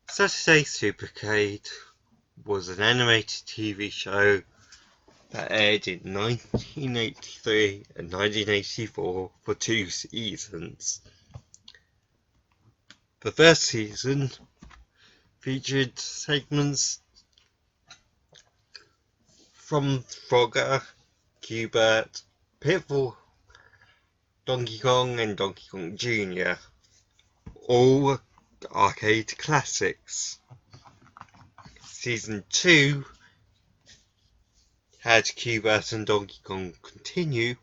Saturday Supercade was an animated TV show that aired in 1983 and 1984 for 2 seasons. The first season featured segments from Frogger, Qbert, Pitfall, Donkey Kong and Donkey Kong Jr., all arcade classics. Season 2 had Qbert and Donkey Kong continue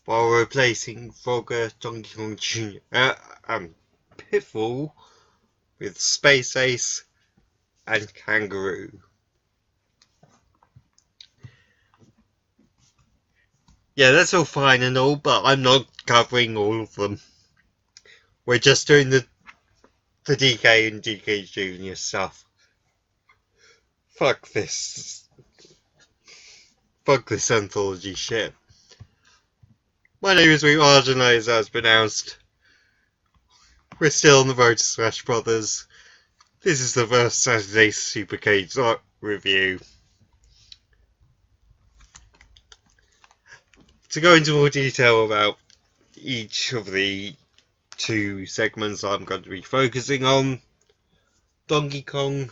while replacing Frogger, Donkey Kong Jr. And Pitfall with Space Ace and Kangaroo. Yeah, that's all fine and all, but I'm not covering all of them. We're just doing the DK and DK Jr. stuff. Fuck this. Fuck this anthology shit. My name is weimaj, and as has been announced, we're still on the road to Smash Brothers. This is the first Saturday Supercade review. To go into more detail about each of the 2 segments I'm going to be focusing on, Donkey Kong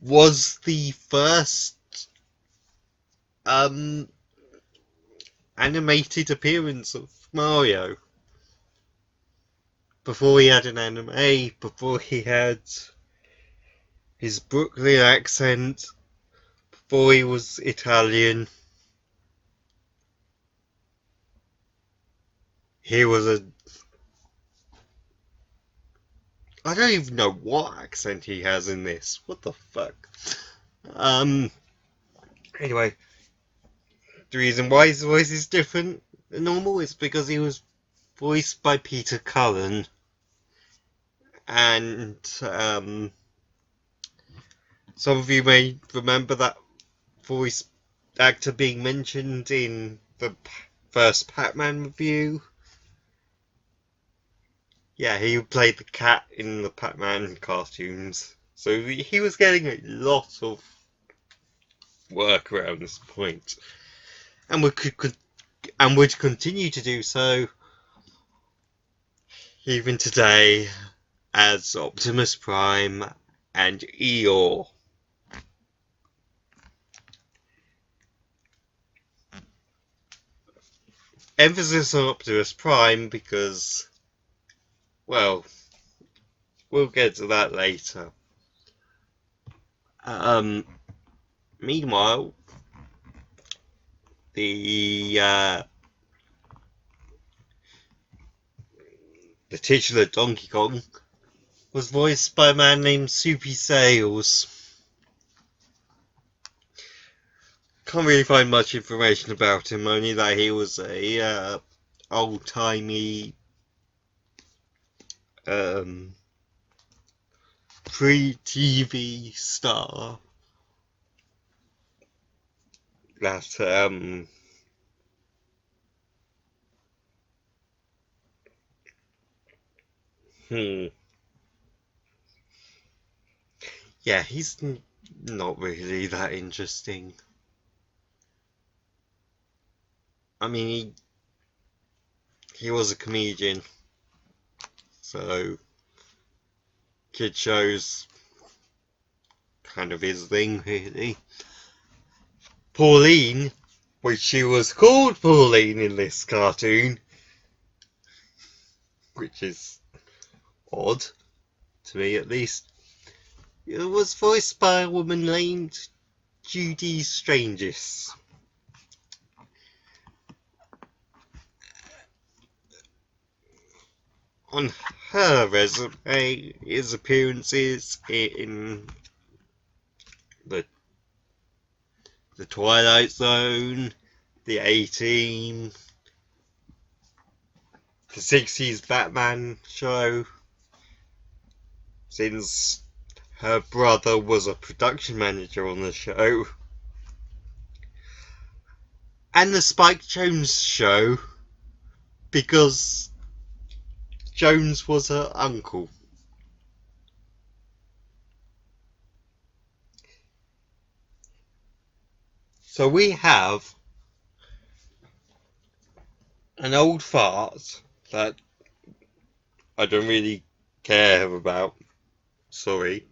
was the first animated appearance of Mario. Before he had an anime, before he had his Brooklyn accent, before he was Italian, he was I don't even know what accent he has in this. What the fuck? Anyway, the reason why his voice is different than normal is because he was voiced by Peter Cullen. And, some of you may remember that voice actor being mentioned in the first Pac-Man review. Yeah, he played the cat in the Pac-Man cartoons. So he was getting a lot of work around this point. And would continue to do so even today as Optimus Prime and Eeyore. Emphasis on Optimus Prime because, well, we'll get to that later. Meanwhile, the titular Donkey Kong was voiced by a man named Soupy Sales. Can't really find much information about him, only that he was a old-timey pre-TV star that yeah, he's not really that interesting. I mean, he was a comedian, so kid shows kind of his thing, really. Pauline, which she was called Pauline in this cartoon, which is odd, to me at least. It was voiced by a woman named Judy Strangis. On her resume is appearances in the Twilight Zone, the A-Team, the 60s Batman show, since her brother was a production manager on the show, and the Spike Jones show, because Jones was her uncle. So we have an old fart that I don't really care about. Sorry.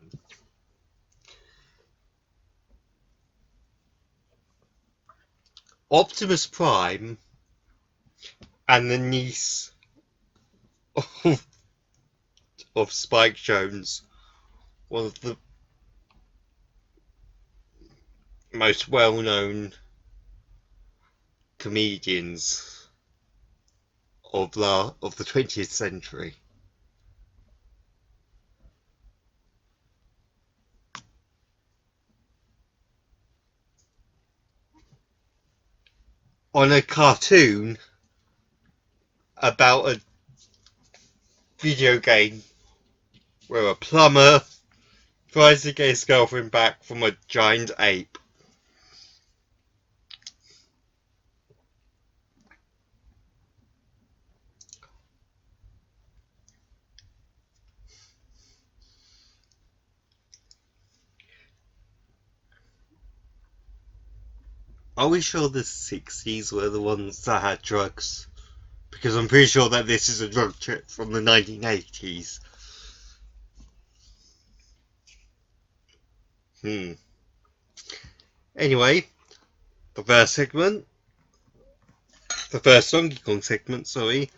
Optimus Prime and the niece of, of Spike Jones, one of the most well-known comedians of the 20th century. On a cartoon about a video game where a plumber tries to get his girlfriend back from a giant ape. Are we sure the 60s were the ones that had drugs? Because I'm pretty sure that this is a drug trip from the 1980s. Anyway, the first Donkey Kong segment, sorry,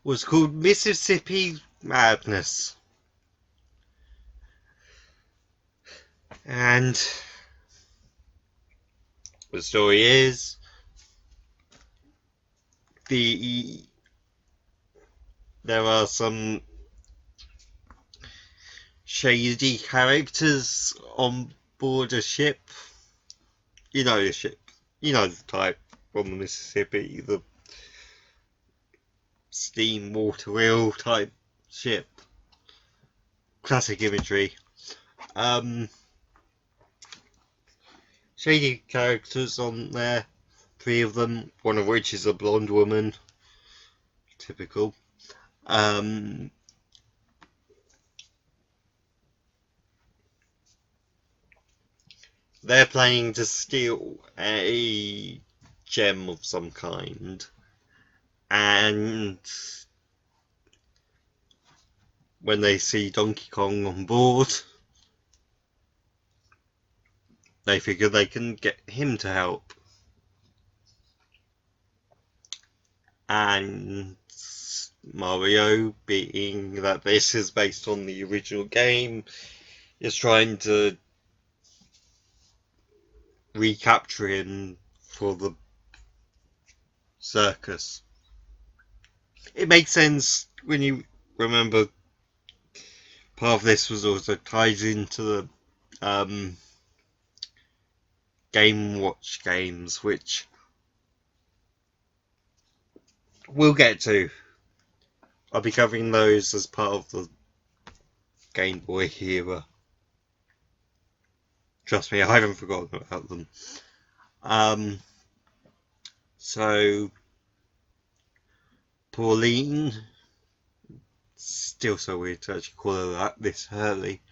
was called Mississippi Madness. And the story is there are some shady characters on board a ship. You know the ship. You know the type from the Mississippi, the steam water wheel type ship. Classic imagery. Shady characters on there. 3 of them, one of which is a blonde woman. Typical. They're planning to steal a gem of some kind. And when they see Donkey Kong on board, they figure they can get him to help. And Mario, being that this is based on the original game, is trying to recapture him for the circus. It makes sense when you remember part of this was also ties into the Game Watch games, which we'll get to. I'll be covering those as part of the Game Boy era. Trust me, I haven't forgotten about them. So Pauline, still so weird to actually call her that this early.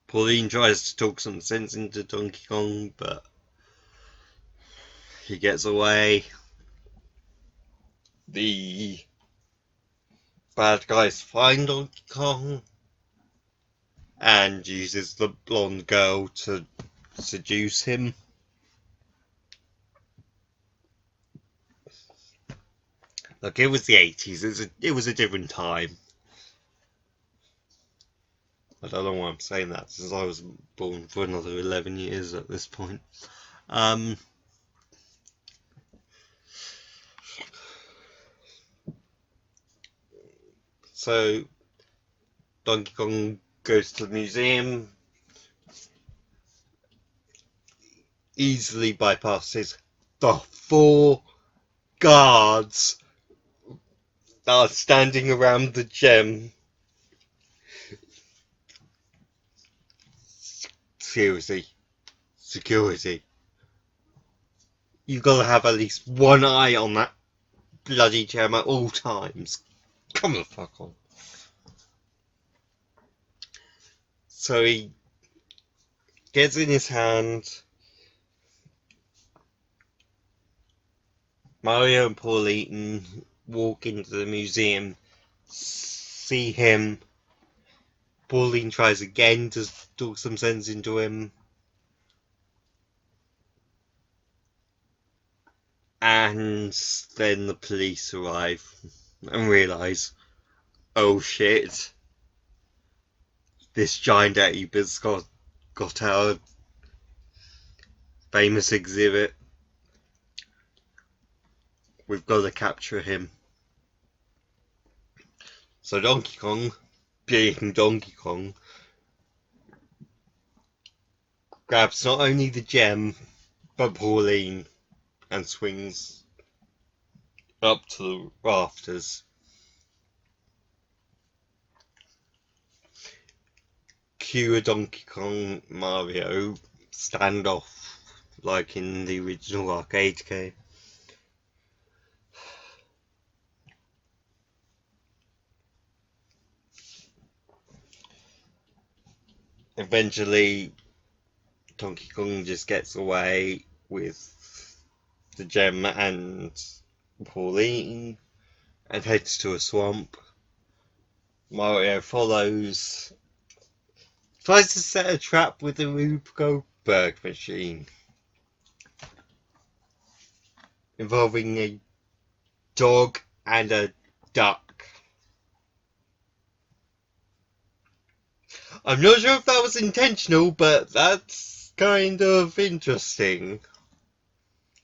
Pauline tries to talk some sense into Donkey Kong, but he gets away. The bad guys find Donkey Kong and uses the blonde girl to seduce him. Look, it was the 80s. It was a different time. I don't know why I'm saying that, since I was born for another 11 years at this point. So Donkey Kong goes to the museum, easily bypasses the 4 guards that are standing around the gem. Seriously, security. You've got to have at least one eye on that bloody gem at all times. Come the fuck on. So he gets in his hand. Mario and Pauline walk into the museum, see him. Pauline tries again to talk some sense into him. And then the police arrive and realise, oh shit, this giant ape has got our famous exhibit. We've got to capture him. So Donkey Kong, being Donkey Kong, grabs not only the gem, but Pauline, and swings up to the rafters. Cue a Donkey Kong Mario standoff like in the original arcade game. Eventually, Donkey Kong just gets away with the gem and Pauline and heads to a swamp. Mario follows, tries to set a trap with the Rube Goldberg machine, involving a dog and a duck. I'm not sure if that was intentional, but that's kind of interesting,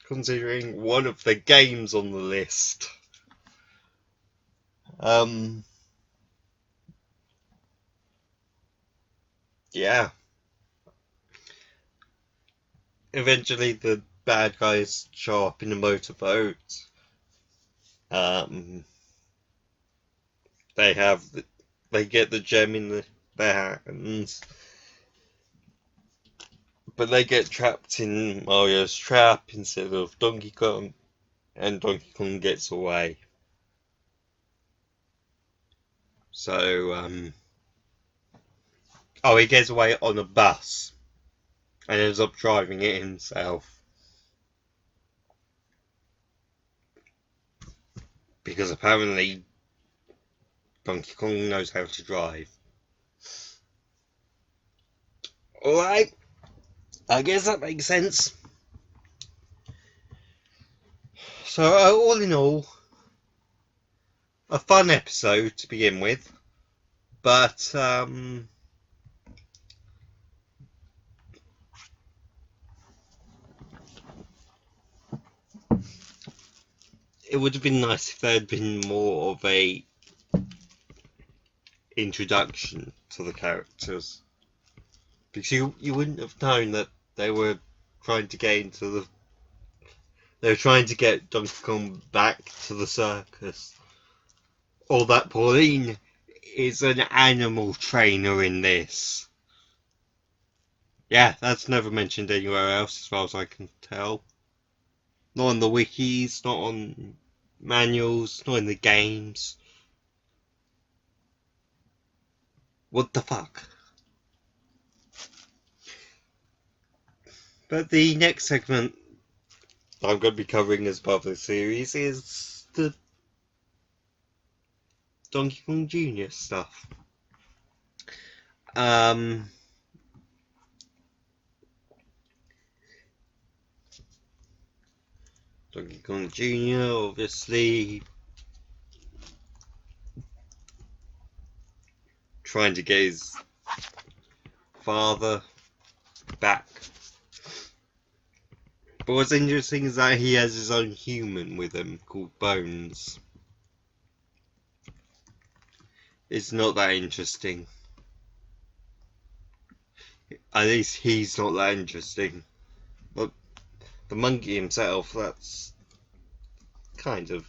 considering one of the games on the list. Yeah. Eventually the bad guys show up in a motorboat. They get the gem in their hands, but they get trapped in Mario's trap instead of Donkey Kong, and Donkey Kong gets away. So, he gets away on a bus and ends up driving it himself. Because apparently Donkey Kong knows how to drive. Alright, I guess that makes sense. So, all in all, a fun episode to begin with, but it would have been nice if there had been more of a introduction to the characters, because you wouldn't have known that they were trying to get Donkey Kong back to the circus, or that Pauline is an animal trainer in this. Yeah, that's never mentioned anywhere else as far as I can tell. Not on the wikis, not on manuals, not in the games. What the fuck? But the next segment I'm going to be covering as part of the series is the Donkey Kong Jr. stuff. Donkey Kong Jr. obviously trying to get his father back. But what's interesting is that he has his own human with him called Bones. It's not that interesting. At least he's not that interesting. But the monkey himself, that's kind of...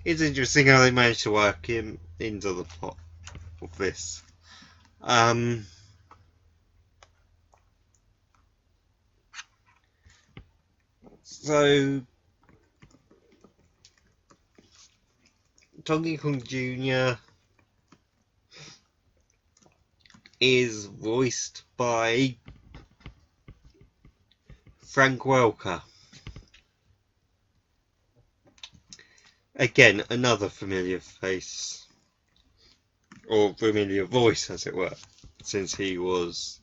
It's interesting how they managed to work him into the plot of this. So, Donkey Kong Jr. is voiced by Frank Welker. Again, another familiar face, or familiar voice as it were, since he was,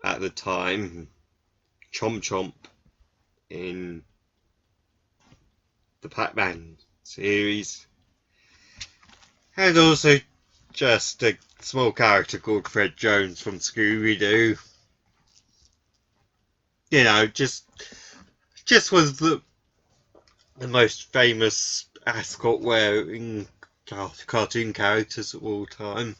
at the time, Chomp Chomp in the Pac-Man series, and also just a small character called Fred Jones from Scooby-Doo. You know, just was the most famous ascot wearing cartoon characters of all time.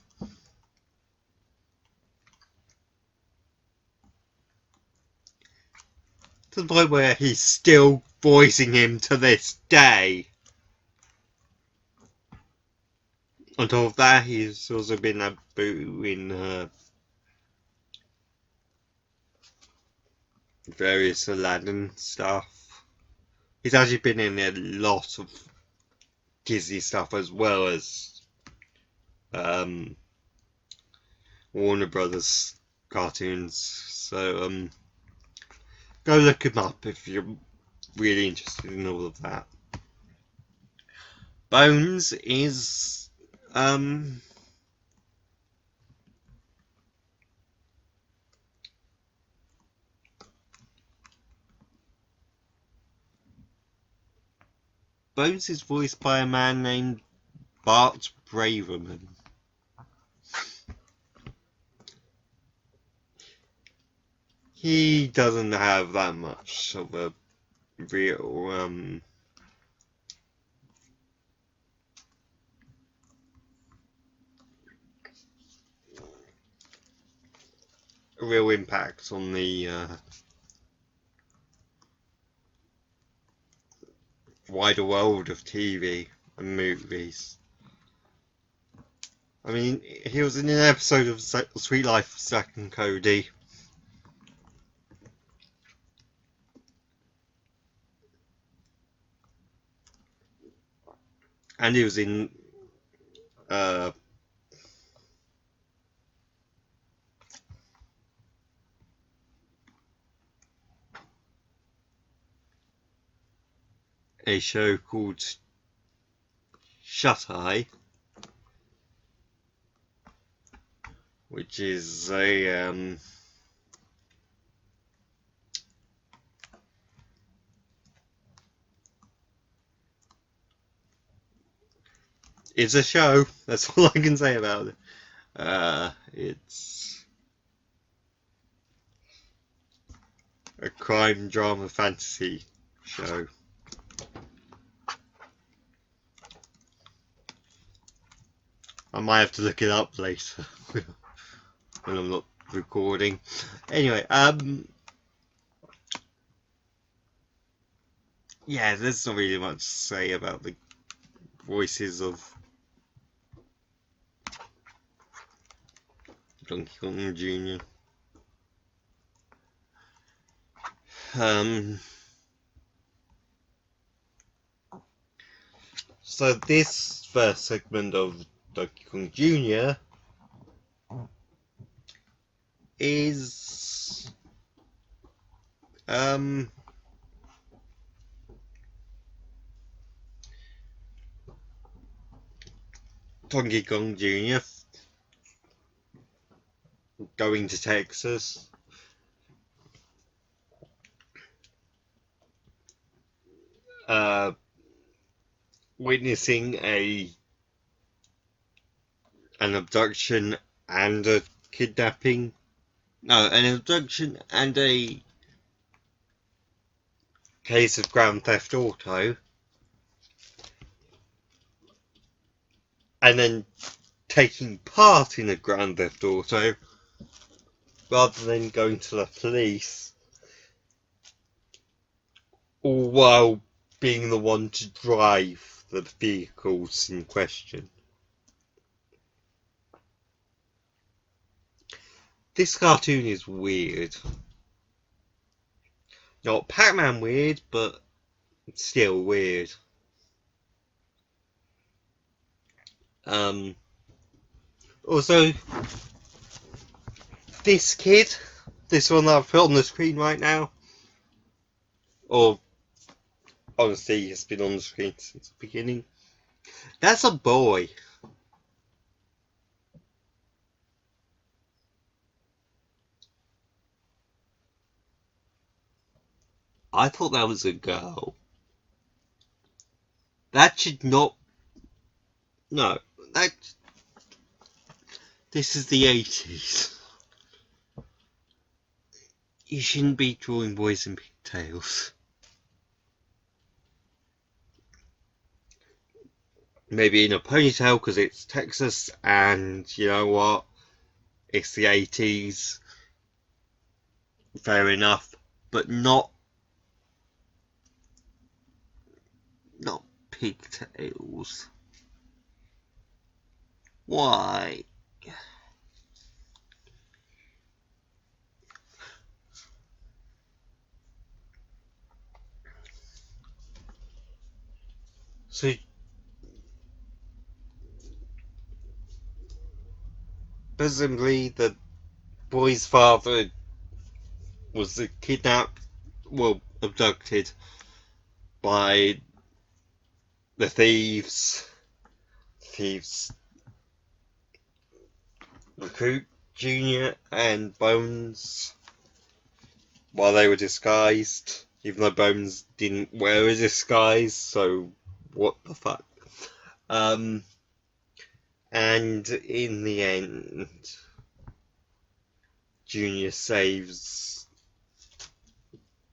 To the point where he's still voicing him to this day. On top of that, he's also been Abu in various Aladdin stuff. He's actually been in a lot of Disney stuff as well as Warner Brothers cartoons. So go look him up if you're really interested in all of that. Bones is Bones is voiced by a man named Bart Braverman. He doesn't have that much of a real impact on the wider world of TV and movies. I mean, he was in an episode of Sweet Life of Zack and Cody. And he was in a show called Shut Eye, which is a it's a show. That's all I can say about it. It's a crime drama fantasy show. I might have to look it up later when I'm not recording. Anyway, yeah, there's not really much to say about the voices of Donkey Kong Jr. So this first segment of Donkey Kong Jr. is Donkey Kong Jr. going to Texas, witnessing an abduction and a kidnapping. No, an abduction and a case of Grand Theft Auto, and then taking part in a Grand Theft Auto rather than going to the police, all while being the one to drive the vehicles in question. This cartoon is weird. Not Pac-Man weird, but still weird. Also, this kid, this one that I've put on the screen right now, or honestly, has been on the screen since the beginning. That's a boy. I thought that was a girl. That should not. No, that. This is the 80s. You shouldn't be drawing boys in pigtails. Maybe in a ponytail because it's Texas, and you know what? It's the 80s. Fair enough, but not pigtails. Why? So presumably the boy's father was kidnapped, well, abducted by the thieves. Thieves recruit Junior and Bones while they were disguised, even though Bones didn't wear a disguise, so what the fuck. And in the end, Junior saves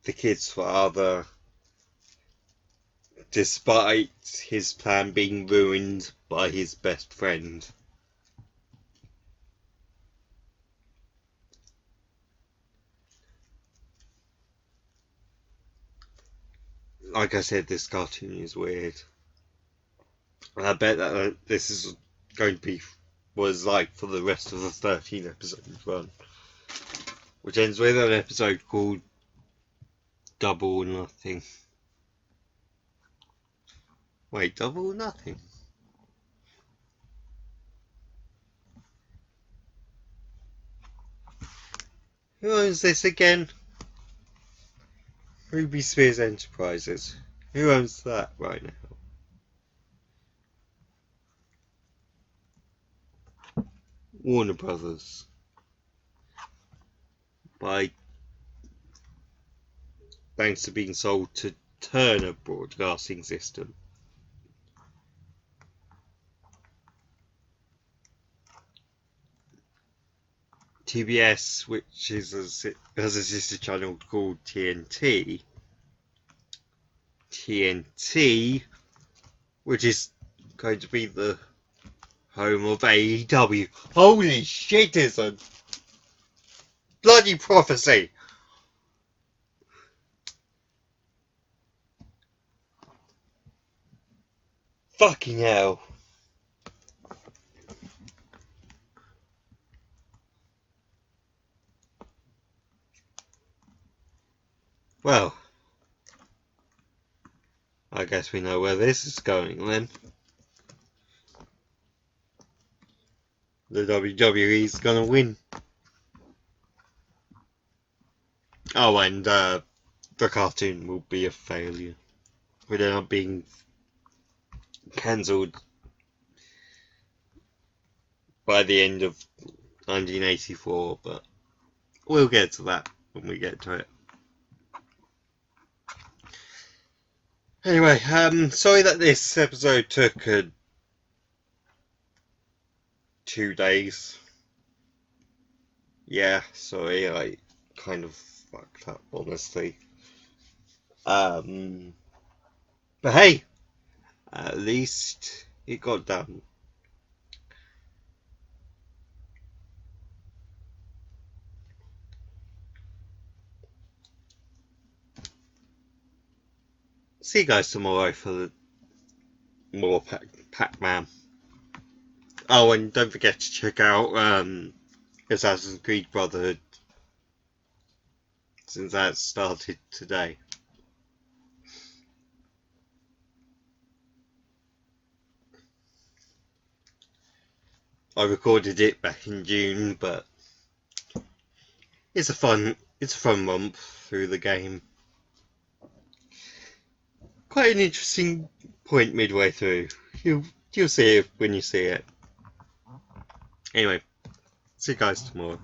the kid's father despite his plan being ruined by his best friend. Like I said, this cartoon is weird. And I bet that this is going to be what it's like for the rest of the 13 episodes run. Which ends with an episode called Double or Nothing. Wait, Double or Nothing? Who owns this again? Ruby Spears Enterprises. Who owns that right now? Warner Brothers. By thanks to being sold to Turner Broadcasting System. TBS, which has a sister channel called TNT. TNT, which is going to be the home of AEW. Holy shit, it's a bloody prophecy! Fucking hell. Well, I guess we know where this is going then. The WWE's gonna win. Oh, and the cartoon will be a failure. With it not being cancelled by the end of 1984, but we'll get to that when we get to it. Anyway, sorry that this episode took 2 days. Yeah, sorry, I kind of fucked up, honestly. But hey, at least it got done. See you guys tomorrow for more Pac-Man. Oh, and don't forget to check out Assassin's Creed Brotherhood, since that started today. I recorded it back in June, but it's a fun month through the game. Quite an interesting point midway through. You'll see it when you see it. Anyway, see you guys tomorrow.